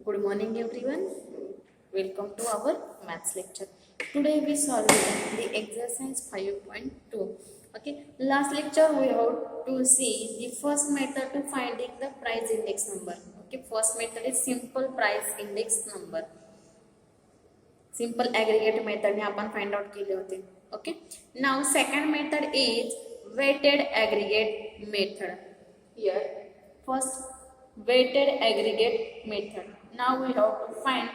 Good morning everyone. Welcome to our maths lecture. Today we solve the exercise 5.2. Okay, last lecture we have to see the first method to finding the price index number. Okay, first method is simple price index number. Simple aggregate method ने आपण find out केले होते. Okay, now second method is weighted aggregate method. Here first weighted aggregate method. Now we have to find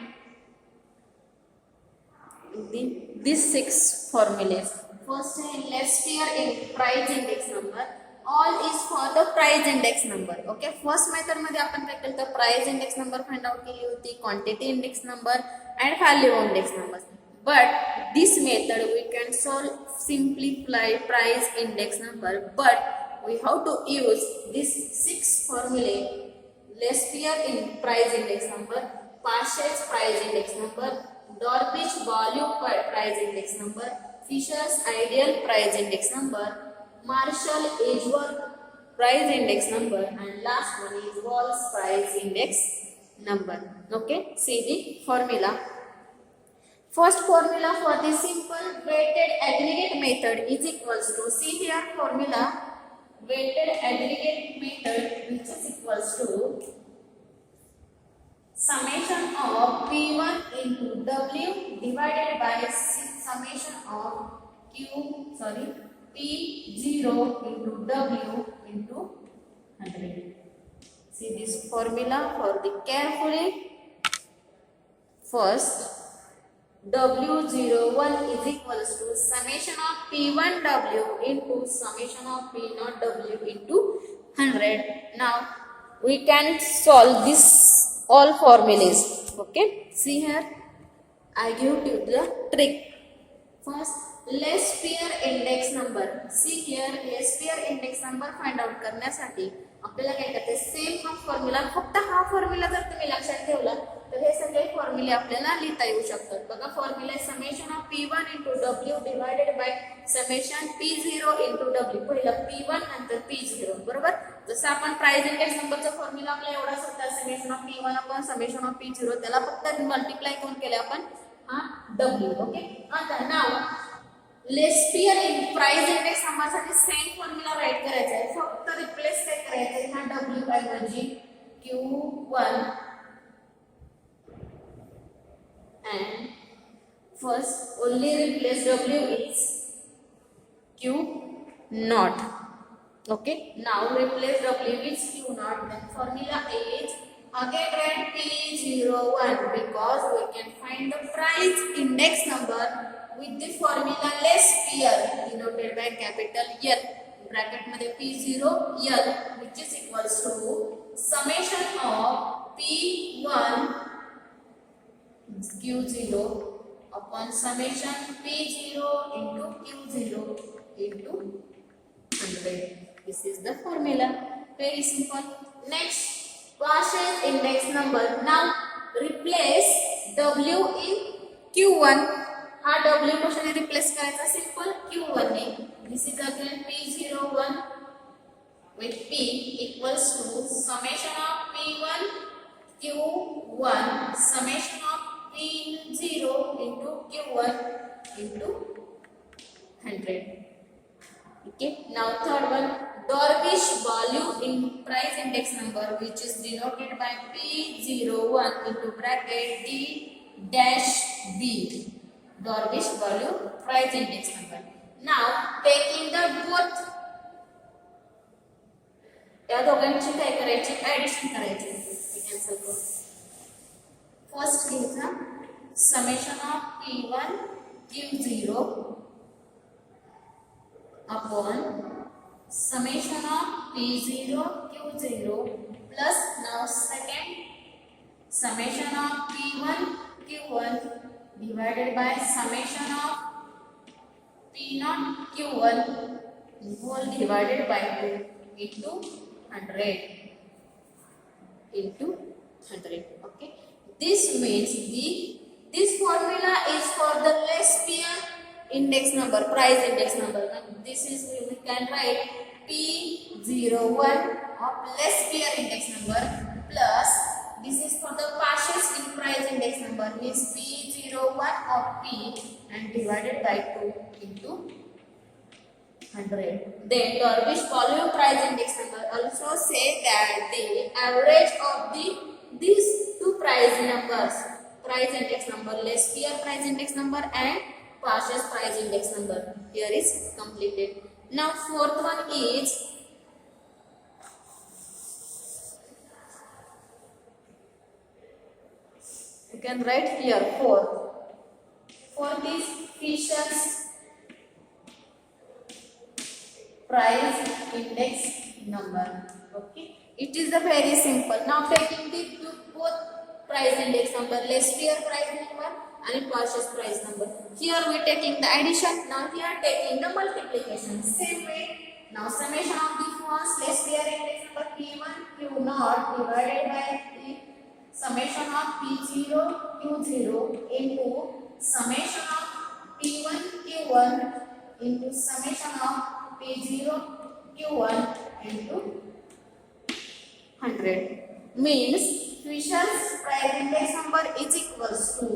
these six formulas. First let's clear in price index number. All is for the price index number. Okay, first method मध्ये आपण काय केलं तर price index number find out केली होती, quantity index number and value index number. But this method we can solve simplify price index number, but we have to use this six formulae. Let's clear in price index number, Paschal's price index number, Dorpich volume price index number, Fisher's ideal price index number, Marshall Edgeworth price index number, and last one is Wall's price index number. Okay, see the formula. First formula for the simple weighted aggregate method is equals to, see here formula, weighted aggregate method which is equals to summation of P1 into W divided by summation of P0 into W into 100. See this formula for the carefully. First W01 is equals to summation of P1W into summation of P0W into 100. Now we can solve this all formulas. Okay, see here I give you the trick. First less pair index number. See here less pair index number find out करण्यासाठी आपल्याला काय करायचं, same हा formula, फक्त हा formula जर तुम्ही लक्षात ठेवला तर हे सगळे फॉर्म्युले आपल्याला लिहिता येऊ शकतात. बघा formula summation of P1 into W divided by summation P0 into W. पहिला P1 नंतर P0 बरोबर. जसं आपण प्राइस इंडेक्स नंबरचा फॉर्म्युला आपला एवढाच होता, summation of P1 upon summation of P0, त्याला फक्त मल्टिप्लाय करून केले आपण हा W. ओके, आता now Laspeyres in price index नंबरसाठी सेम फॉर्म्युला राईट करायचा आहे, फक्त रिप्लेस काय करायचं आहे, हा W ऐवजी Q1 and first only replace W is Q0. Okay, now replace W with Q0, then formula is again write P01 because we can find the price index number with the formula less pair denoted by capital L, bracket मध्ये P0 L, which is equals to summation of P1 Q0 upon summation P0 into Q0 into 100. This is the formula. Very simple. Next, Paschal's index number. Now replace W in Q1. हा W कशाने replace करायचा, simple Q1 ने. This is again P01 with P equals to summation of P1 Q1 summation of P0 into Q1 into 100. Okay, now third one, Dorpich value in price index number which is denoted by P01 into bracket D dash B. Dorpich value price index number. Now taking the both या दोघांची काय करायची, addition करायची. Cancel करू. First घ्यायचा summation of P1 Q0 upon summation of P0 Q0 plus now second summation of P1 Q1 divided by summation of P0 Q1 whole divided by 2 into 100 into 100. Okay, this means this formula is for the less pair index number, price index number. This is we can write P01 of less pair index number plus this is for the Paschal's number means P01 of P and divided by 2 into 100. Then Darvish volume price index number also say that the average of these two price numbers, price index number, less peer price index number and purchase price index number here is completed. Now fourth one is, you can write here fourth. Fourth is Fisher's price index number. Okay, it is a very simple. Now taking the both price index number, less peer price number and purchase price number. Here we taking the addition. Now here taking the multiplication. Same way. Now summation of the first less peer index number P1 Q0 divided by the summation of P0 Q0 into summation of P1 Q1 into summation of P0 Q1 into 100 means Fisher's price index number is equals to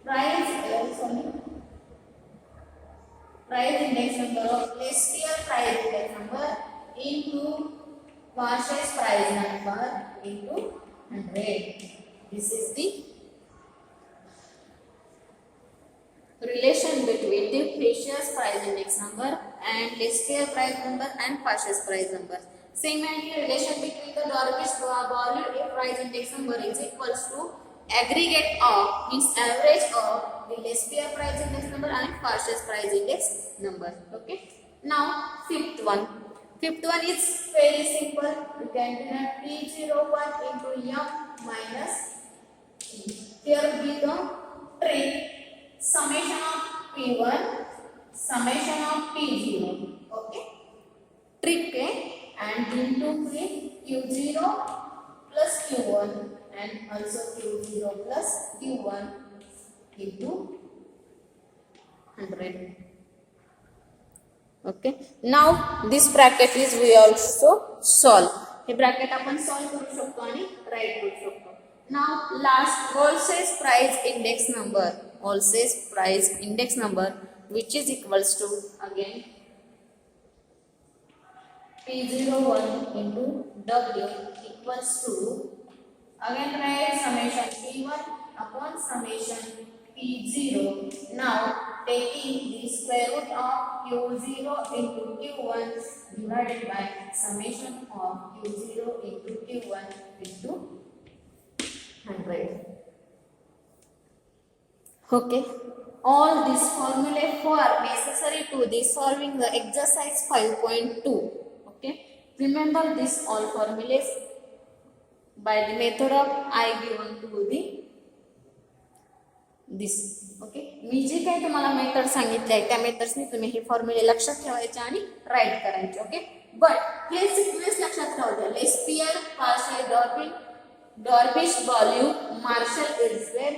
price index number of less peer price index number into purchase price number into 100. This is the relation between the Fisher's price index number and less peer price number and purchase price number. Same idea, relation between the Darvish volume price index number is equals to aggregate of, means average of the less peer price index number and purchase price index number. Okay. Now fifth one. Fifth one is very simple. You can do that P01 into M minus E. Here will be the trick. Summation of P1, summation of P0. Okay. Trick and into Q0 plus Q1 and also Q0 plus Q1 into 100. Okay. Now this bracket is we also solve. हे bracket आपण solve करू शकतो आणि write करू शकतो. Now last Olsay's price index number. Olsay's price index number which is equals to again P01 into W equals to again write summation P1 upon summation P0. Now taking the square root of Q0 into Q1 divided by summation of Q0 into Q1 into 100. Okay. All these formulae are necessary to the solving the exercise 5.2. Okay. Remember this all formulas by the method of I given to the this. Okay. मी जे काही तुम्हाला method सांगितले आहे त्या मेथड्सनी तुम्ही हे फॉर्म्युले लक्षात ठेवायचे आणि right करायचे. ओके. बट हे सिक्वेन्स लक्षात राहू द्या. Laspeyres, partial Dorbish volume, Marshall Edgeworth,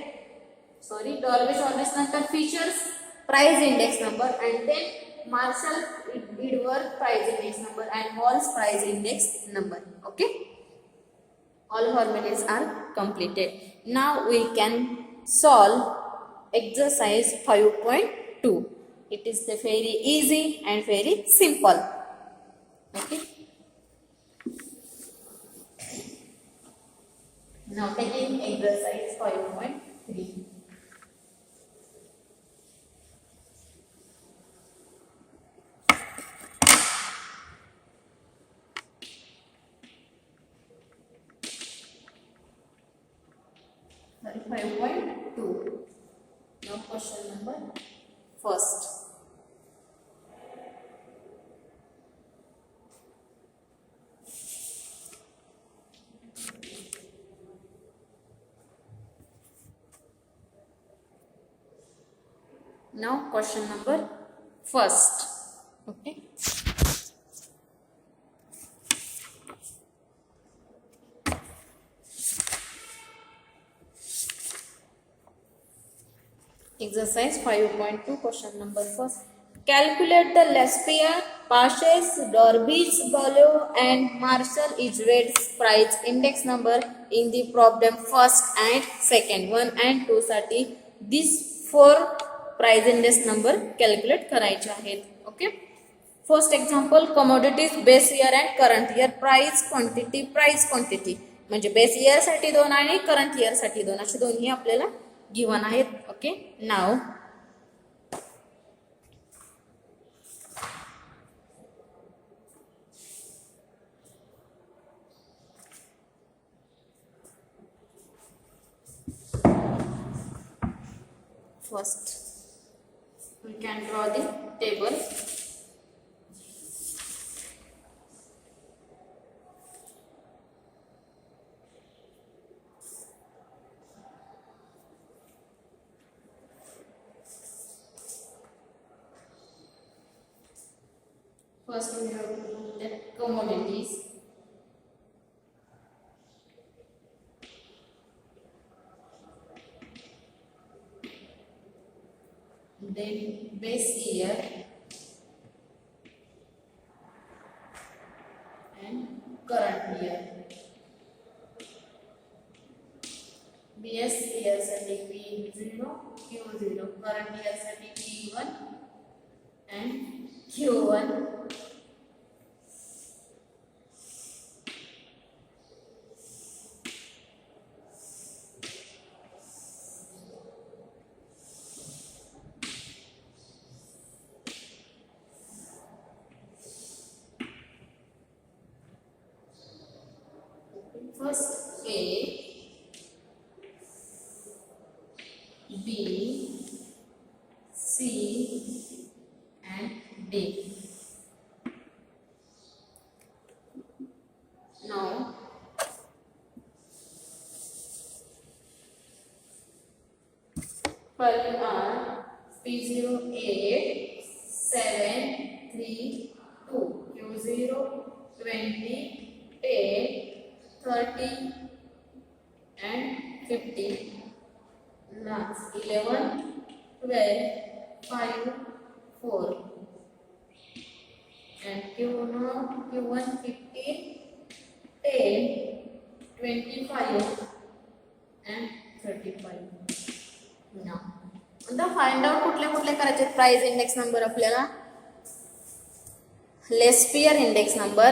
Darvish always number, Fisher's price index number, and then Marshall Edwards price index number and Hall's price index number. Okay, all formulas are completed. Now we can solve exercise 5.2. It is very easy and very simple. Okay. Now taking exercise 5.3. Sorry, 5.2. Now question number first. Now question number first. Okay. Exercise 5.2 question number first. Calculate the less peer Pashes, Dorby's value and Marshall Iswed's price index number in the problem first and second 1 and 2 साठी these 4 price index number calculate करायचे आहेत. Okay. First example commodities base year and current year price quantity म्हणजे base year साठी 2 आणि current year साठी 2 असे दोन्ही आपल्याला गिवन आहेत. Okay. Now first we can draw the table. First we have to do the commodities. Then base year and current year. Base year साठी P0, Q0, current year साठी P1 and Q1. First A, B, C and D. Now following are P08 732, Q0 20 10 30 and 50. Last 11 12 5 4 and Q1 15 10 25 and 35. Now आता find out कुठले करायचे price index number आपल्याला Laspeyres index number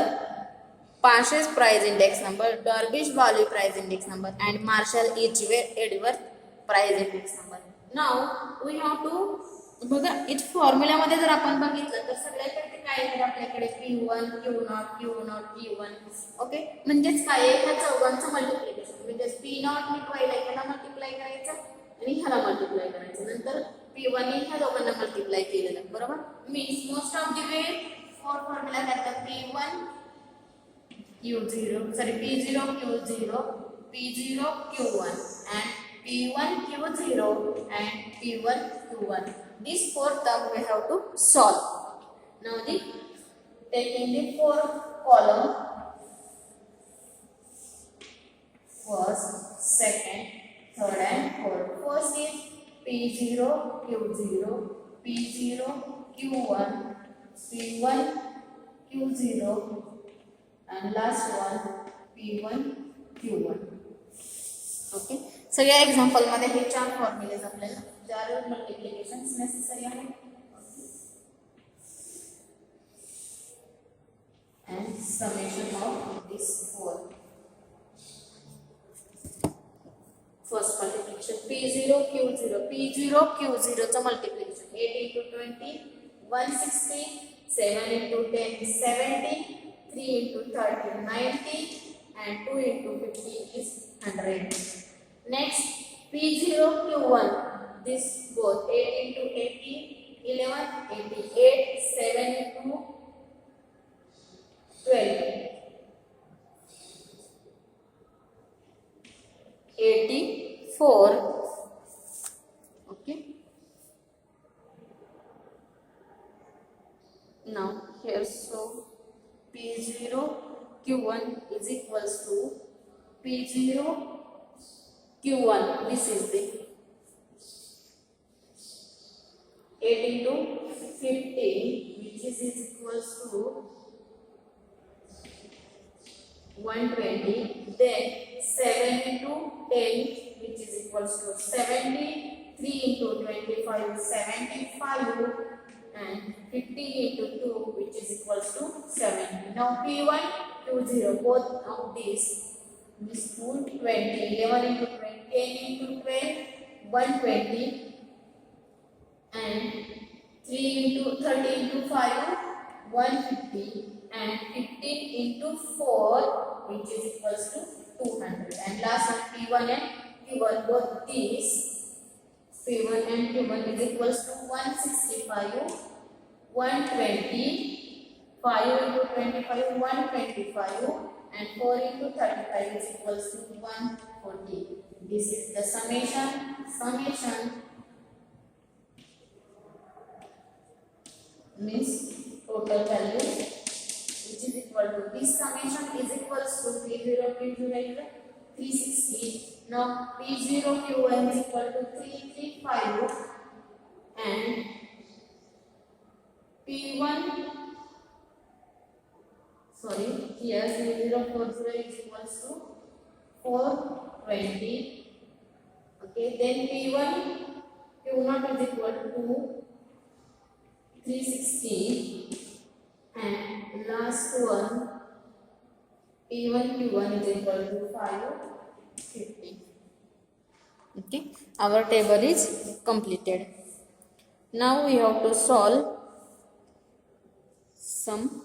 Pashes price index number, Dorby's value price index number and Marshall Edgeworth price index number. Now we have to बघा इथ formula मध्ये जर आपण बघितलं तर सगळ्यात काय आहे आपल्याकडे P1 Q0 Q0 P1. Okay. म्हणजेच काय आहे ह्या चौघांचं मल्टिप्लिकेशन म्हणजे P0 ने पहिला एकाला मल्टिप्लाय करायचं आणि ह्याला मल्टिप्लाय करायचं नंतर P1 ने ह्या दोघांना मल्टिप्लाय केलेलं बरोबर. Means most of the way for formula काय P1 Q0, sorry P0 Q0, P0 Q1 and P1 Q0 and P1 Q1. These 4 terms we have to solve. Now taking the 4 column, first, second, third and fourth. First is P0 Q0, P0 Q1, P1 Q0. And last one P1 Q1. Okay. सगळ्या example मध्ये हे 4 formulas आपल्याला 4 मल्टिप्लिकेशन्स necessary आहेत. And summation of this 4. First multiplication P0 Q0 चा multiplication 8 into 20 160 7 into 10 70 3 into 30 90 and 2 into 50 is 100. Next P0 Q1, this both 8 into 80 11 88 7 into 12 84. Okay. Now here so P0 Q1 is equals to P0 Q1. This is the 8 into 15 which which is equals to 120, then 7 into 10 which is equals to 70, 3 into 25 75, and 50 into 2 which is equals to 70. Now P1, Q0 both of these is 220, 11 into 20, 10 into 12, 120, and 3 into 30 into 5, 150, and 15 into 4 which is equals to 200. And last one P1 and Q1 both these P1 and Q1 is equals to 165, 120, 5 into 25 125, and 4 into 35 is equals to 140. This is the summation means total value which is equal to, this summation is equals to P0 Q0 is 360. Now P0 Q1 is equal to 335, and P1 here 040 is equals to 420. Okay, then P1 Q0 is equal to 360, and last one P1 Q1 is equal to 550. Okay, our table is completed. Now we have to solve some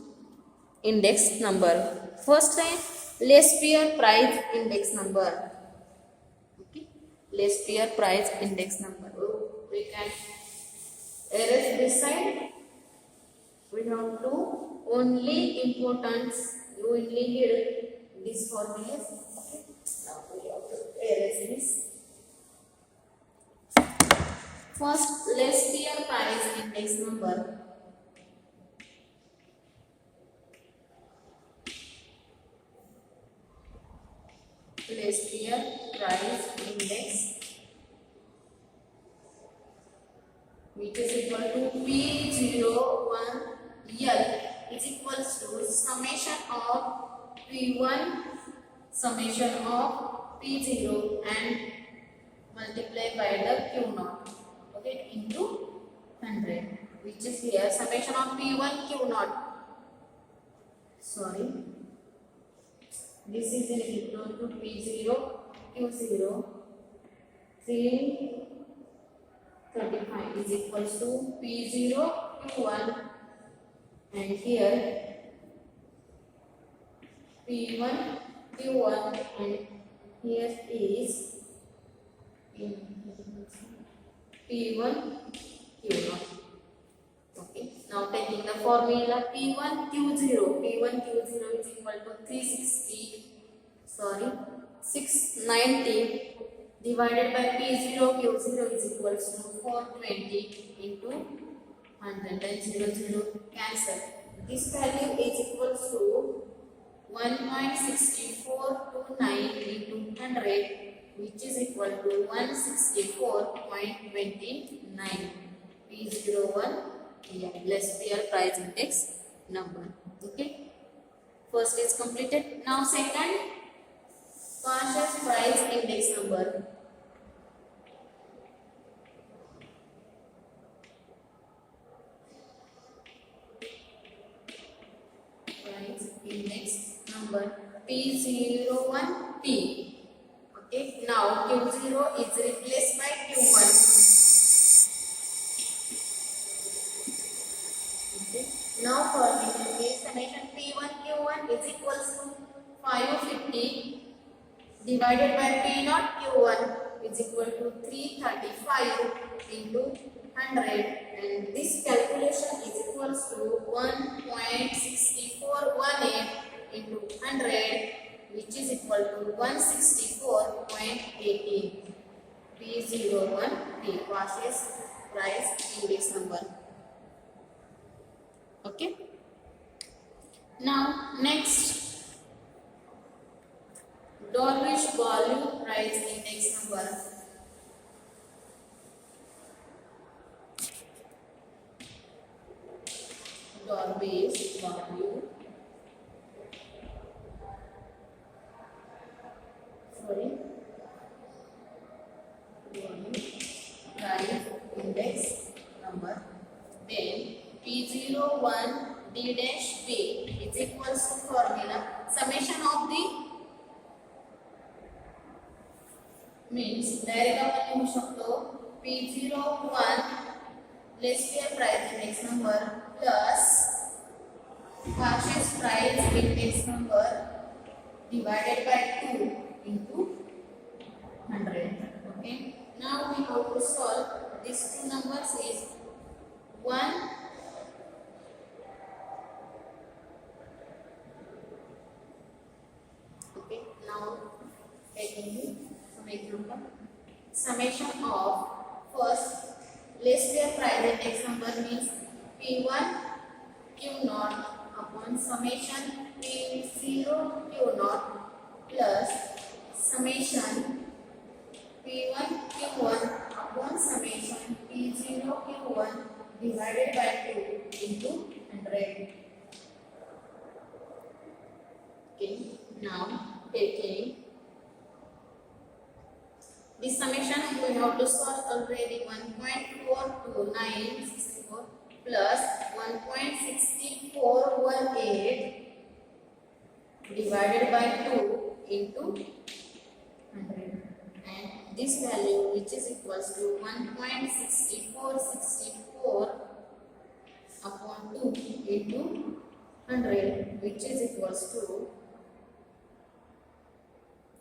index number. First time less pair price index number. Okay, less pair price index number. We can erase this side. We have to only importance, you only need these formulas. Okay, now we have to erase this. First, less pair price index number. Less pair price index which is equal to P01L is equals to summation of P1 summation of P0 and multiply by the Q0, okay, into 100, which is here summation of P1 Q0. This is equal to P0 Q0 335 is equals to P0 Q1, and here P1 Q1, and here is P1 Q0. Okay, now taking the formula P1 Q0 is equal to 690 divided by P0 Q0 is equals to 420 into 100, and 0 cancel. This value is equals to 1.6429 into 100, which is equal to 164.29. P01 less pair price index number. Okay, first is completed. Now second, purchase price index number. Price index number P01P. Okay, now Q0 is replaced by Q1. Okay, now for the summation P1 Q1 is equals to 550 divided by P0 Q1 is equal to 335 into 100, and this calculation is equals to 1.6418 into 100, which is equal to 164.18. P01P purchase price index number. Okay, now next, Dulwich volume price index number. sorry, price index number. Then P01 D dash P is equals to formula summation of the means direct आपण लिहू शकतो P01 less price index number plus purchase price index number divided by 2 into 100. Okay, now we have to solve these two numbers is 1. Okay, now taking some example. Summation of first list their price index number means P1 Q naught upon summation P0 Q naught plus summation P1 Q1 upon summation P0 Q1 divided by 2 into 100. Okay, now taking this summation we have to solve already 1.42964 plus 1.6418 divided by 2 into 100, and this value which is equals to 1.6464 upon 2 into 100 which is equals to,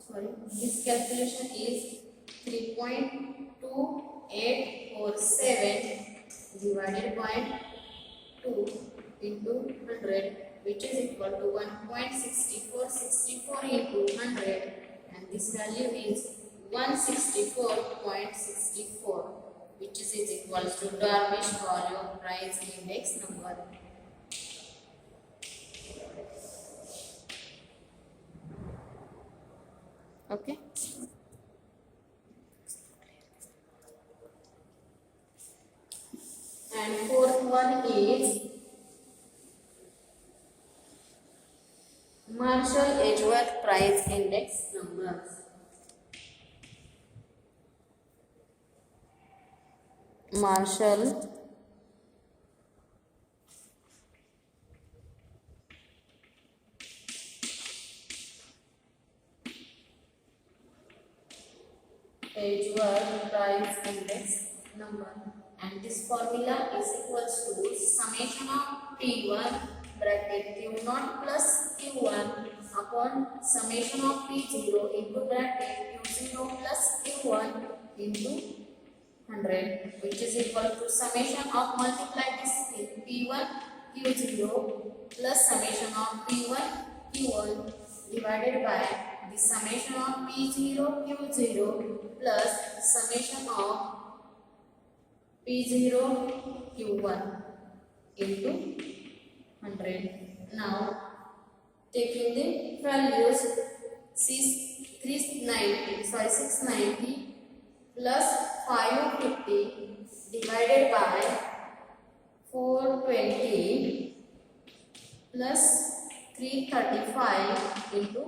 sorry, this calculation is 3.2847 divided by 2 into 100 which is equal to 1.6464 into 100, and this value is 164.64 which is equal to Darvish volume price index number. Okay, and fourth one is Marshall Edgeworth price index numbers. Marshall Edgeworth price index number, and this formula is equals to summation of P1 bracket Q naught plus Q1 upon summation of P0 into bracket Q0 plus Q1 into 100 which is equal to summation of multiply this with P1 Q0 plus summation of P1 Q1 divided by the summation of P0 Q0 plus summation of P0 Q1 into 100. Now taking the values 690 plus 550 divided by 420 plus 335 into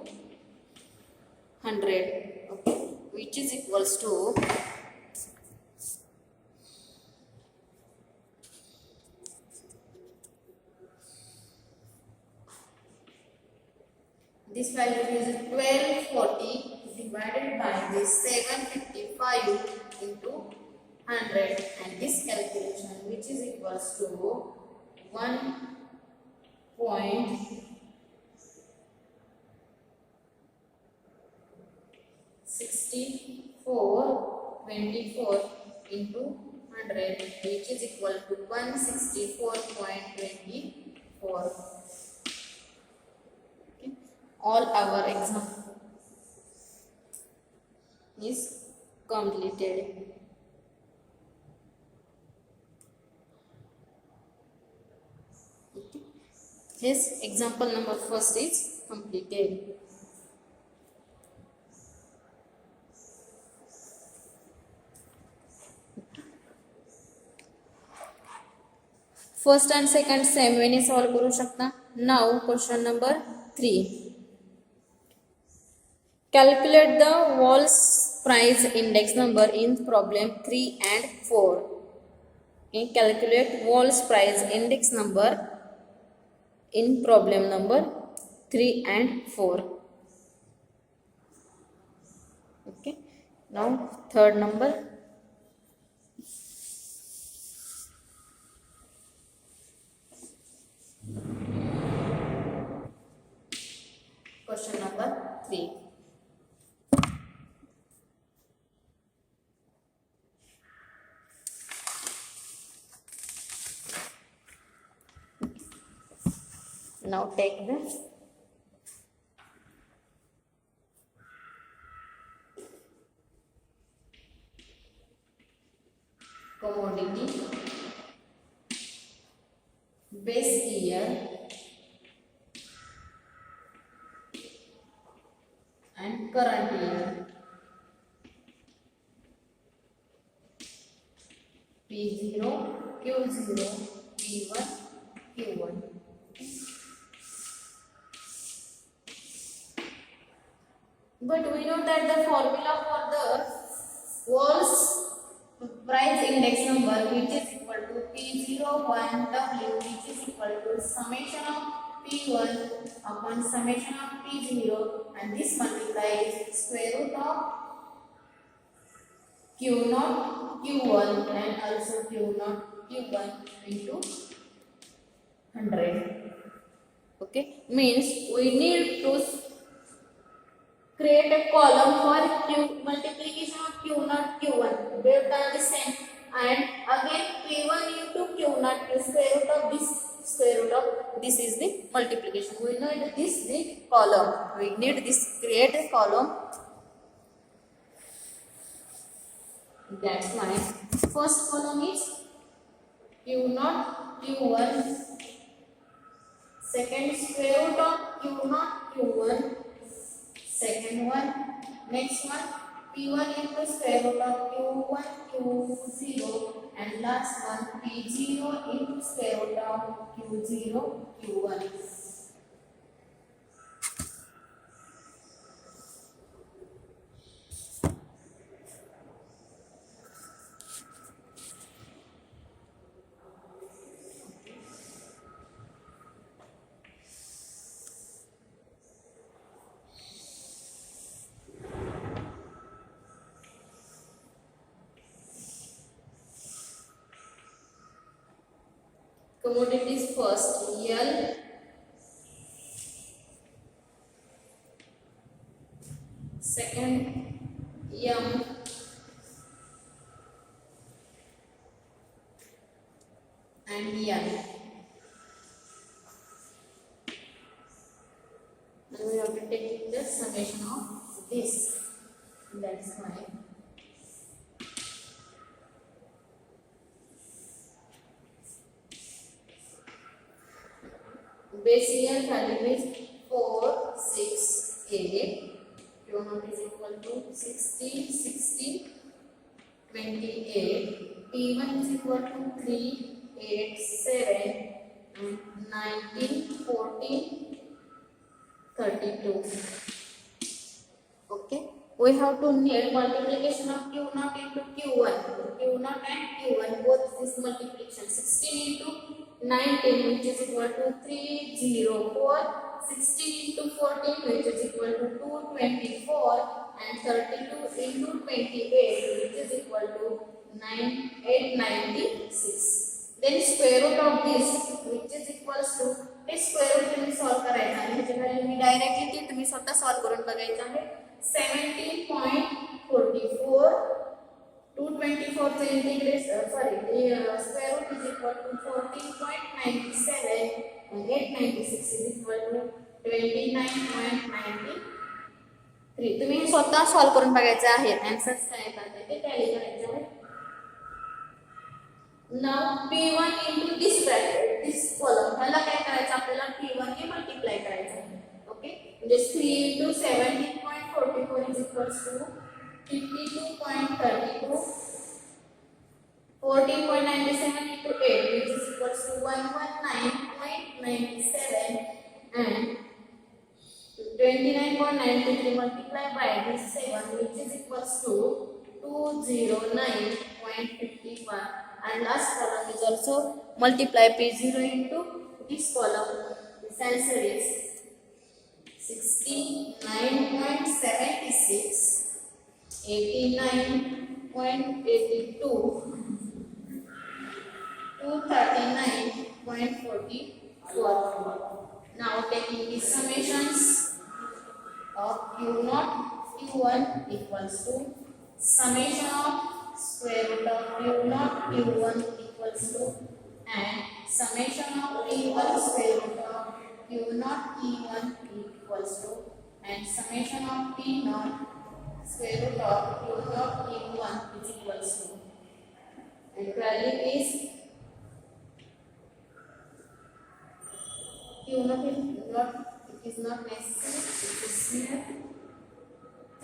100, okay, which is equals to this value is 1240 divided by this 755 into 100, and this calculation which is equals to 1.6424 into 100 which is equal to 164.24. Okay. All our example is completed. Okay. His example number first is completed. First and second same वेने solve करू शकता. Now question number 3. Calculate the Wall's price index number in problem 3 and 4. Okay, calculate Wall's price index number in problem number 3 and 4. Okay, now third number. Question number 3. Now take the commodity base year and current year. P0, Q0, P1, Q1. But we know that the formula for the Wall's price index number, which is equal to P01W, which is equal to summation of P1 upon summation of P0, and this multiplies square root of Q0 Q1 and also Q0 Q1 into 100. Okay, means we need to create a column for Q multiplication of Q0 Q1. They have done the same, and again P1 into Q0 is square root of this, square root of this is the multiplication. We need this the column. We need this, create a column. That's why first column is Q0 Q1, second square root of Q0 Q1, second one, next one P1 into square root of Q1 Q0, and last one P0 into square root of Q0 Q1. Commodities first, L, second M, and N. Now we have to take the summation of this. That's why base year value is 4, 6, 8. Q0 is equal to 16, 16, 28. P1 is equal to 3, 8, 7, and 19, 14, 32. Okay. We have to need multiplication of Q0 into Q1. Q0 and Q1, both this multiplication. 16 into 19, which is equal to 304. 16 into 14, which is equal to 224. And 32 into 28, which is equal to 896. Then square root of this, which is equals to, this square root तुम्ही solve करायचा आहे. ह्याची value मी directly तुम्ही स्वतः solve करून बघायचं आहे. 17.44, 224 चे integration, square root is equal to 14.97 and 896 is equal to 29.93. तुम्ही स्वतः सॉल्व करून बघायचे आहे. आन्सर्स काय येतात ते टॅली करायचे आहे. Now P1 into this bracket, this column, ह्याला काय करायचं आपल्याला P1 ने मल्टिप्लाय करायचं आहे. ओके, म्हणजे 3 into 17.44 is equals to 52.32. 14.97 into 8, which is equals to 119.97, and 29.93 multiplied by this 7, which is equals to 209.51, and last column is also multiply P0 into this column. This answer is 69.76, 89.82, 239.44. Now taking the summations of Q0, Q1 equals to summation of square root of Q0, Q1 equals to, and summation of P1 square root of Q0, E1 equals to, and summation of P0 square root of Q0, E1 is equals to, and value is Q0 is not necessary, it is here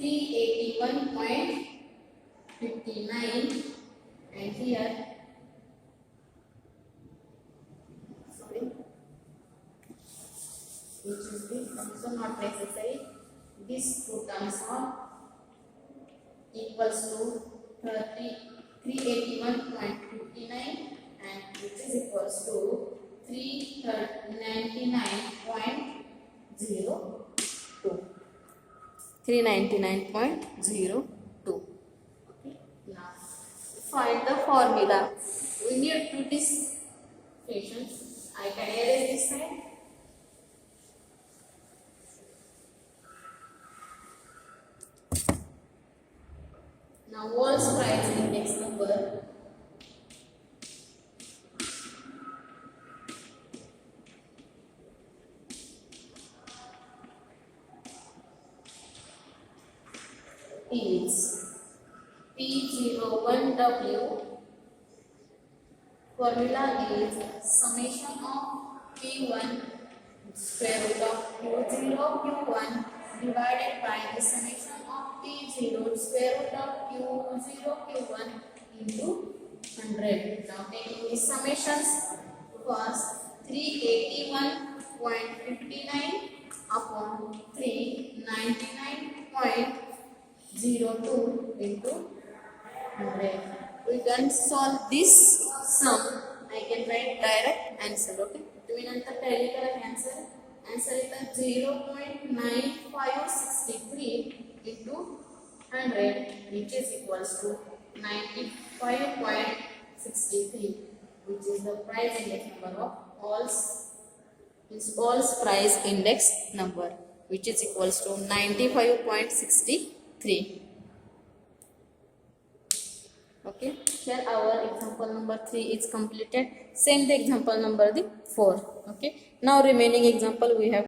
381.59, and here which is this also not necessary. These two terms are equals to 381.59, and which is equals to 399.02. 399.02. Okay. Now find the formula. We need to this equation. I can erase this side. Now Wall's price index number is P01W. Formula is summation of P1 square root of Q0 Q1 divided by the summation of P0 square root of Q0 Q1 into 100. Now taking the summations, first 381.59 upon 399.02 into 100. We can solve this sum. I can write direct answer. Okay. तुम्ही नंतर tally करा answer. Answer येतं 0.9563 into 100, which is equals to 95.63, which is the price index number of all's price index number, which is equals to 95.63. Okay, here our example number 3 is completed. Same the example number 4. Okay, now remaining example we have